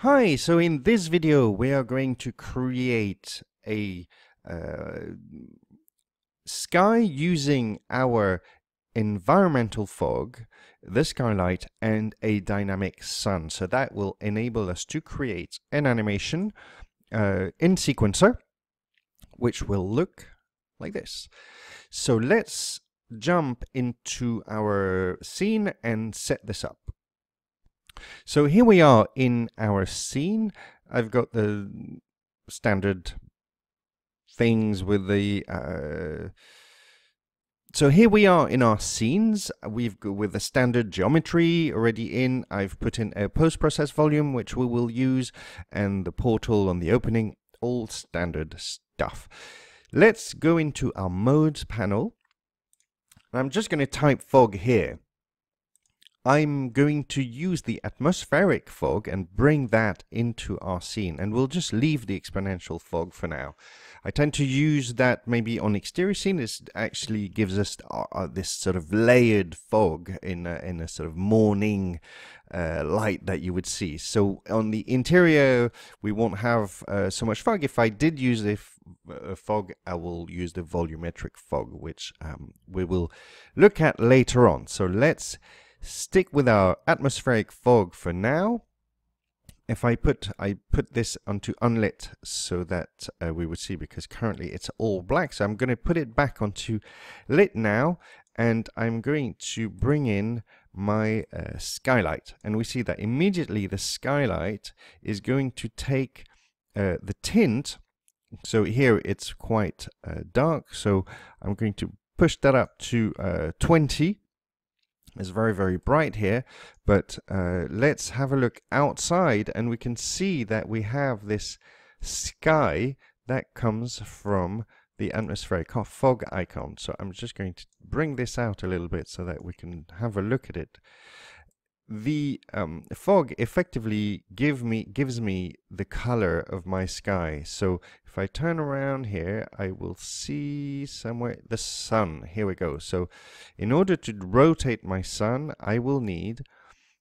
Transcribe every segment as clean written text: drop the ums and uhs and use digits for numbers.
Hi, so in this video we are going to create a sky using our environmental fog, the skylight, and a dynamic sun. So that will enable us to create an animation in Sequencer, which will look like this. So let's jump into our scene and set this up. So here we are in our scene. I've got the standard things with the so here we are in our scenes. We've got with the standard geometry already in. I've put in a post-process volume, which we will use, and the portal on the opening, all standard stuff. Let's go into our modes panel. I'm just going to type fog here. I'm going to use the atmospheric fog and bring that into our scene, and we'll just leave the exponential fog for now. I tend to use that maybe on exterior scene. This actually gives us this sort of layered fog in a sort of morning light that you would see. So on the interior, we won't have so much fog. If I did use a fog, I will use the volumetric fog, which we will look at later on. So let's stick with our atmospheric fog for now. If I put this onto unlit so that we would see, because currently it's all black. So I'm going to put it back onto lit now, and I'm going to bring in my skylight, and we see that immediately the skylight is going to take the tint. So here it's quite dark, so I'm going to push that up to 20. It's very, very bright here, but let's have a look outside, and we can see that we have this sky that comes from the atmospheric fog icon. So I'm just going to bring this out a little bit so that we can have a look at it. The fog effectively gives me the color of my sky. So if I turn around here, I will see somewhere the sun. Here we go. So in order to rotate my sun, I will need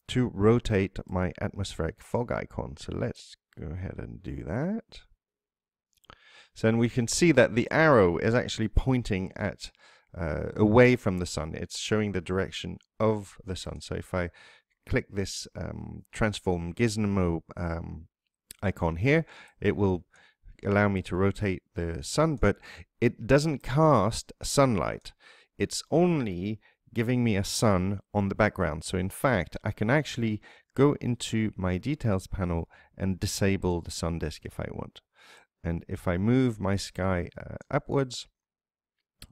to rotate my atmospheric fog icon. So let's go ahead and do that. So then we can see that the arrow is actually pointing at away from the sun. It's showing the direction of the sun. So if I click this transform gizmo icon here, it will allow me to rotate the sun, but it doesn't cast sunlight. It's only giving me a sun on the background. So in fact, I can actually go into my details panel and disable the sun disk if I want. And if I move my sky upwards,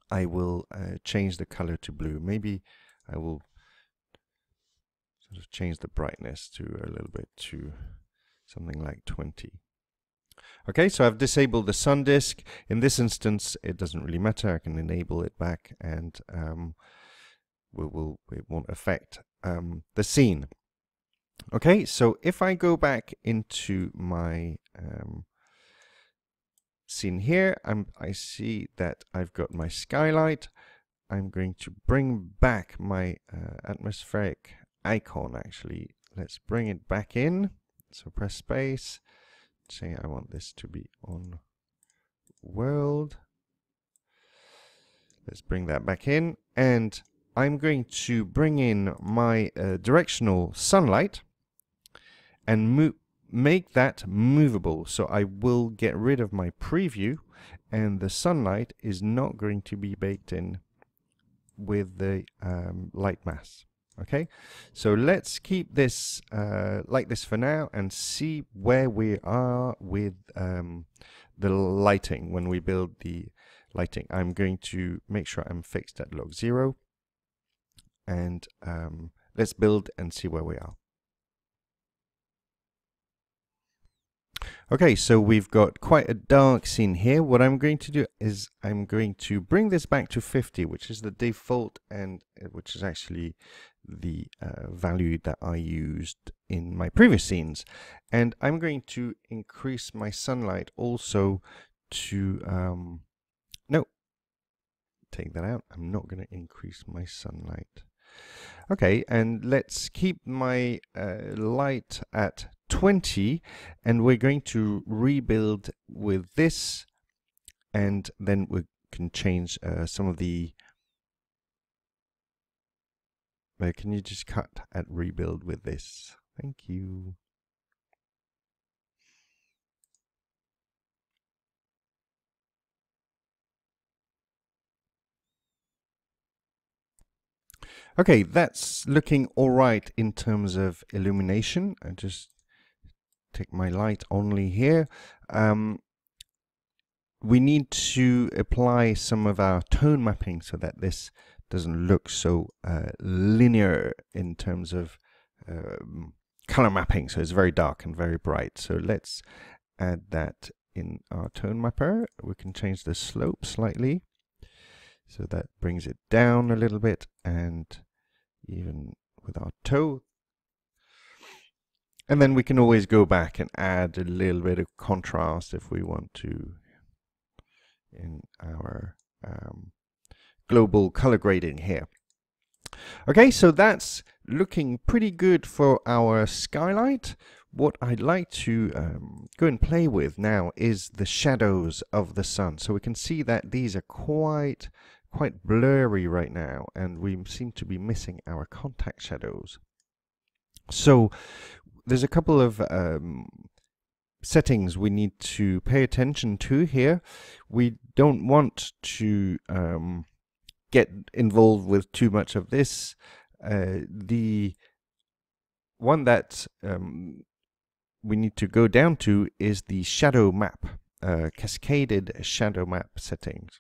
I will change the color to blue. Maybe I will change the brightness to a little bit to something like 20. Okay, so I've disabled the sun disk. In this instance, it doesn't really matter. I can enable it back, and it won't affect the scene. Okay, so if I go back into my scene here, I see that I've got my skylight. I'm going to bring back my atmospheric icon. Actually, let's bring it back in. So press space, say I want this to be on world. Let's bring that back in, and I'm going to bring in my directional sunlight and make that movable. So I will get rid of my preview, and the sunlight is not going to be baked in with the light mass. Okay, so let's keep this like this for now and see where we are with the lighting when we build the lighting. I'm going to make sure I'm fixed at log 0, and let's build and see where we are. Okay, so we've got quite a dark scene here. What I'm going to do is I'm going to bring this back to 50, which is the default, and which is actually the value that I used in my previous scenes. And I'm going to increase my sunlight also to no, take that out. I'm not going to increase my sunlight. Okay, and let's keep my light at 20, and we're going to rebuild with this, and then we can change some of the can you just cut at rebuild with this? Thank you. Okay, that's looking all right in terms of illumination. I just take my light only here. We need to apply some of our tone mapping so that this doesn't look so linear in terms of color mapping. So it's very dark and very bright. So let's add that in our tone mapper. We can change the slope slightly. So that brings it down a little bit, and even with our toe. And then we can always go back and add a little bit of contrast if we want to in our global color grading here. Okay, so that's looking pretty good for our skylight. What I'd like to go and play with now is the shadows of the sun. So we can see that these are quite blurry right now, and we seem to be missing our contact shadows. So there's a couple of settings we need to pay attention to here. We don't want to get involved with too much of this. The one that we need to go down to is the shadow map, cascaded shadow map settings.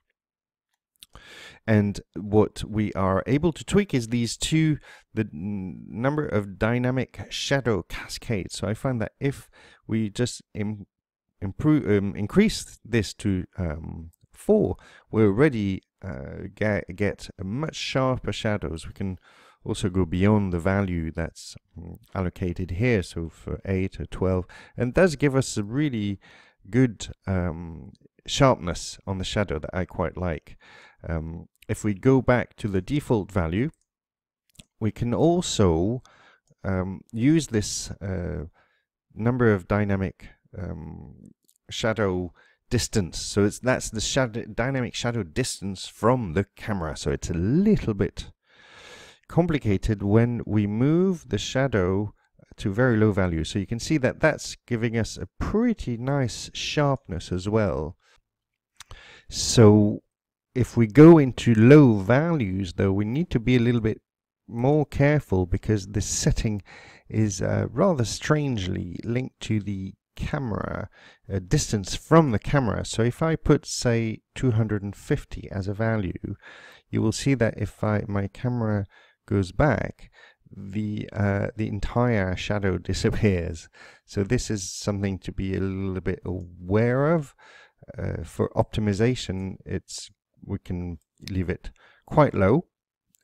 And what we are able to tweak is these two, the number of dynamic shadow cascades. So I find that if we just increase this to 4, we already get a much sharper shadows. We can also go beyond the value that's allocated here, so for 8 or 12, and does give us a really good sharpness on the shadow that I quite like. If we go back to the default value, we can also use this number of dynamic shadow distance. So that's the dynamic shadow distance from the camera. So it's a little bit complicated when we move the shadow to very low value. So you can see that that's giving us a pretty nice sharpness as well. So if we go into low values, though, we need to be a little bit more careful, because this setting is rather strangely linked to the camera distance from the camera. So if I put, say, 250 as a value, you will see that if my camera goes back, the entire shadow disappears. So this is something to be a little bit aware of. For optimization, we can leave it quite low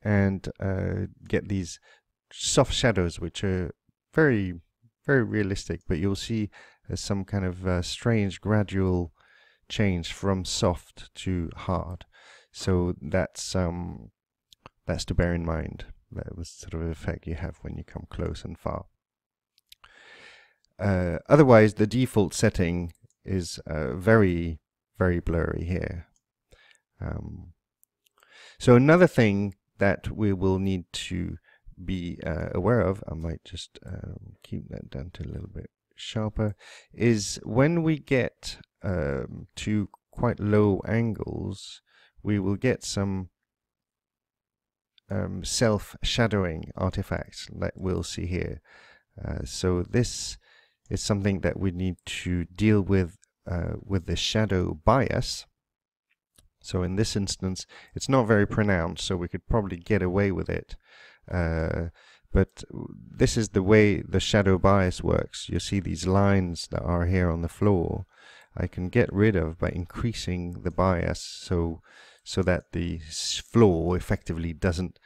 and get these soft shadows, which are very realistic, but you'll see some kind of strange gradual change from soft to hard. So that's to bear in mind. That was sort of effect you have when you come close and far. Otherwise, the default setting is very blurry here. So another thing that we will need to be aware of, I might just keep that down to a little bit sharper, is when we get to quite low angles, we will get some self-shadowing artifacts that we'll see here. So this is something that we need to deal with the shadow bias. So in this instance, it's not very pronounced, so we could probably get away with it. But this is the way the shadow bias works. You see these lines that are here on the floor. I can get rid of by increasing the bias so that the floor effectively doesn't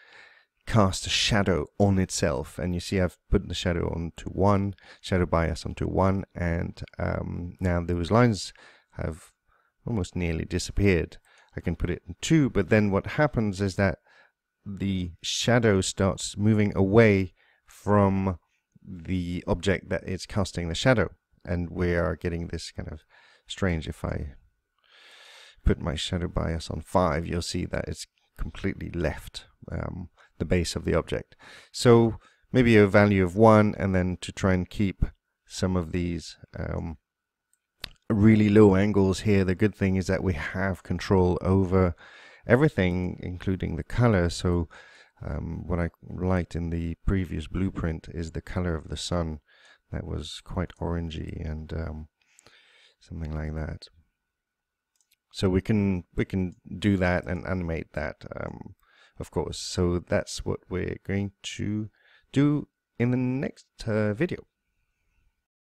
cast a shadow on itself. And you see I've put the shadow onto 1, shadow bias onto 1, and now those lines have almost nearly disappeared. I can put it in 2, but then what happens is that the shadow starts moving away from the object that is casting the shadow, and we are getting this kind of strange. If I put my shadow bias on 5, you'll see that it's completely left the base of the object. So maybe a value of 1, and then to try and keep some of these really low angles here, the good thing is that we have control over everything, including the color. So what I liked in the previous blueprint is the color of the sun. That was quite orangey and something like that. So we can do that and animate that, of course. So that's what we're going to do in the next video.